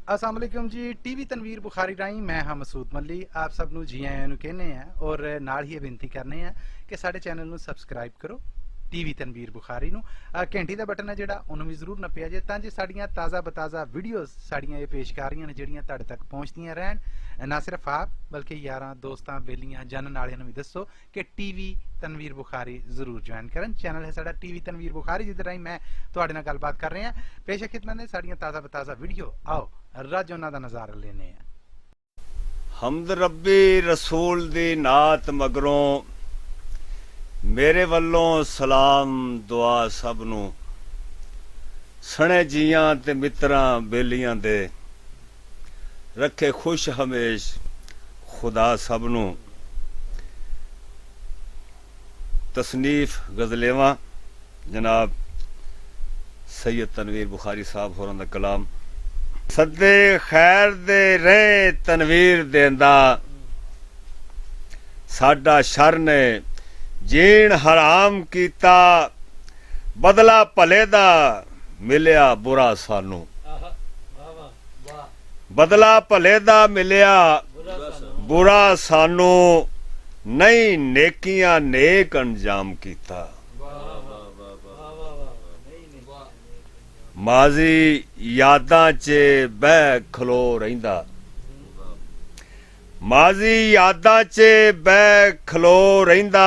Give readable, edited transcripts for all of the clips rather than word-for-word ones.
अस्सलाम वालेकुम जी। टीवी तनवीर बुखारी राही मैं हाँ मसूद मल्ली आप सब नू जी आयां नू कहने हैं और नाल ही बेनती करने हैं कि साडे चैनल नू सबसक्राइब करो टीवी तनवीर बुखारी नू। घंटी का बटन है जिहड़ा उन्होंने भी जरूर नप्पिया जे तां जे साडियां ताज़ा बताज़ा वीडियोज़ साडियां ये पेशकारियां ने जिहड़ियां तुहाडे तक पहुँचदियां रहन। ना सिर्फ आप बल्कि यारां दोस्तां बेलियां जानन वालियां नू भी दसो कि टीवी तनवीर बुखारी जरूर ज्वाइन करन। चैनल है साडा टीवी तनवीर बुखारी जिहदे राही मैं तुहाडे नाल गलबात कर रहे हैं। पेश है खिदमत ने साडियां ताज़ा बताज़ा वीडियो। आओ रज उन्हां दा नज़ारा लेने हैं। हमद रब्बी रसूल दी नात मगरों मेरे वल्लों सलाम दुआ सब नू सने जियां ते मित्रां बेलियां दे रखे खुश हमेश खुदा सब नू। तसनीफ गज़लेवां जनाब सैयद तनवीर बुखारी साहब होरां दा कलाम। सदे खैर दे रहे तनवीर देंदा साडा शर ने जीण हराम कीता बदला भले दा मिलिया बुरा सानू। बदला भले दा मिलिया बुरा सानू नहीं नेकियां नेक अंजाम कीता। माजी यादां च बह खलो रहिंदा माजी यादां च बह खलो रहिंदा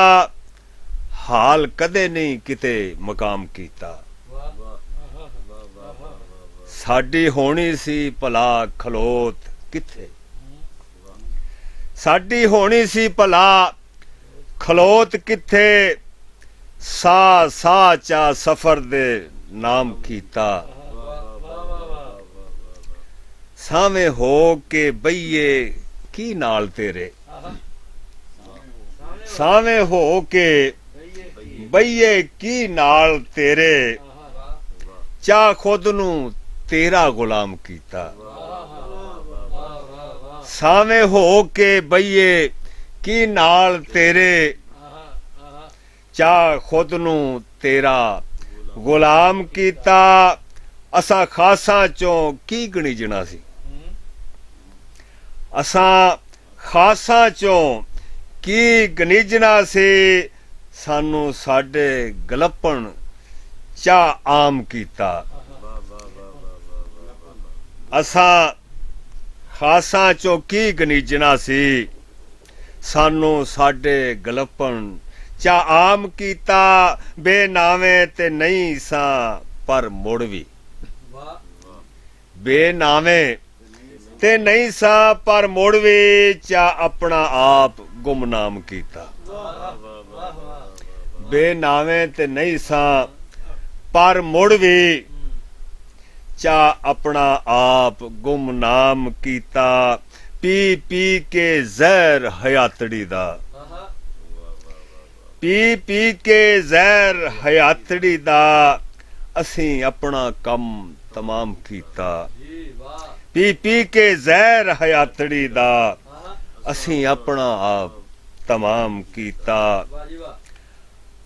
हाल कदे नहीं किते मकाम कीता। साडी होनी सी भला खलोत किथे साडी होनी सी भला खलोत किथे सा सा चा सफर दे नाम कीता। सावें हो के बईए की नाल तेरे सावें हो के बईए की नाल तेरे चा खुद नू तेरा गुलाम कीता। सावें हो के बईए की नाल तेरे चा खुद नू तेरा गुलाम कीता। असां खासां चों की गणीजना सी असां खासां चों की गणीजना सी सानू साडे गलपण चा आम कीता। असां खासां चों की गणीजना सी सानू साडे गलपण चा आम कीता। बेनावे ते नहीं सा पर मुड़ भी बेनावे ते नहीं सा पर मुड़ भी चा अपना आप गुमनाम कीता। बेनावे ते नहीं सा पर मुड़ भी चा अपना आप गुमनाम कीता। पी पी के जहर हयातड़ी दा पी पी के जहर हयातड़ी दा असीं अपना कम तमाम कीता। पी पी के जहर हयातड़ी दा असीं अपना आप तमाम कीता।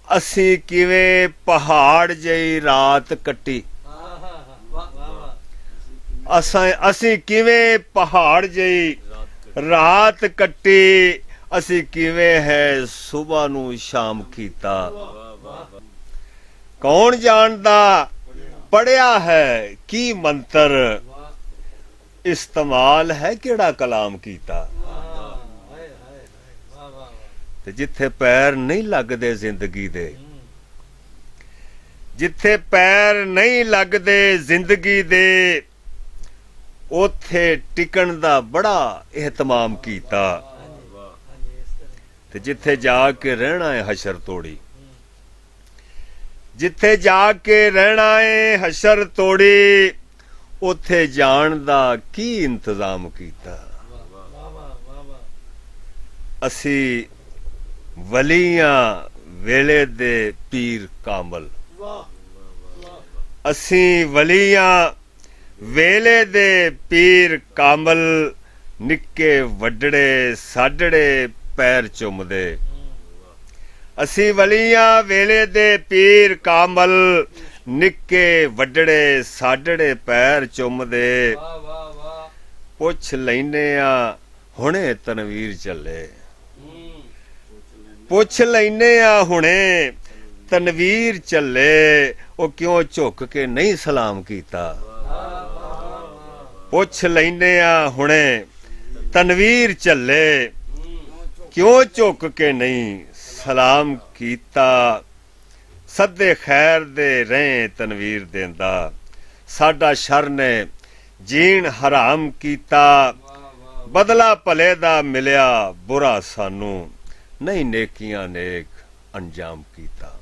असीं किवें पहाड़ जई रात कट्टी असीं किवें पहाड़ जई रात कट्टी असीं किवें है सुबह नू शाम कीता। कौन जानदा पढ़िया है की मंत्र इस्तेमाल है केड़ा कलाम कीता। ते जिथे पैर नहीं लगदे जिंदगी दे जिथे पैर नहीं लगदे जिंदगी दे ओथे टिकण दा बड़ा एहतमाम कीता। ते जिथे जाके रहना है हशर तोड़ी जिथे जाके रहना है हशर तोड़ी ओथे जान दा की इंतजाम कीता। असी वलियां वेले दे पीर कामल असी वलियां वेले दे पीर कामल निक्के वड्डड़े साडड़े पैर चुमदे। असी वलियां वेले दे पीर कामल निक्के वड्डड़े साडड़े पैर चुमदे। ਪੁੱਛ ਲੈਨੇ ਆ ਹੁਣੇ ਤਨਵੀਰ ਚੱਲੇ ਪੁੱਛ ਲੈਨੇ ਆ ਹੁਣੇ ਤਨਵੀਰ ਚੱਲੇ ਉਹ ਕਿਉਂ ਝੁੱਕ ਕੇ ਨਹੀਂ ਸਲਾਮ ਕੀਤਾ ਪੁੱਛ ਲੈਨੇ ਆ ਹੁਣੇ ਤਨਵੀਰ ਚੱਲੇ ਕਿਉਂ ਝੁੱਕ ਕੇ ਨਹੀਂ ਸਲਾਮ ਕੀਤਾ ਸੱਦੇ ਖੈਰ ਦੇ ਰਹੇ ਤਨਵੀਰ ਦੇਂਦਾ ਸਾਡਾ ਸ਼ਰ ਨੇ ਜੀਣ ਹਰਾਮ ਕੀਤਾ ਬਦਲਾ ਭਲੇ ਦਾ ਮਿਲਿਆ ਬੁਰਾ ਸਾਨੂੰ ਨਹੀਂ ਨੇਕੀਆਂ ਨੇਕ ਅੰਜਾਮ ਕੀਤਾ।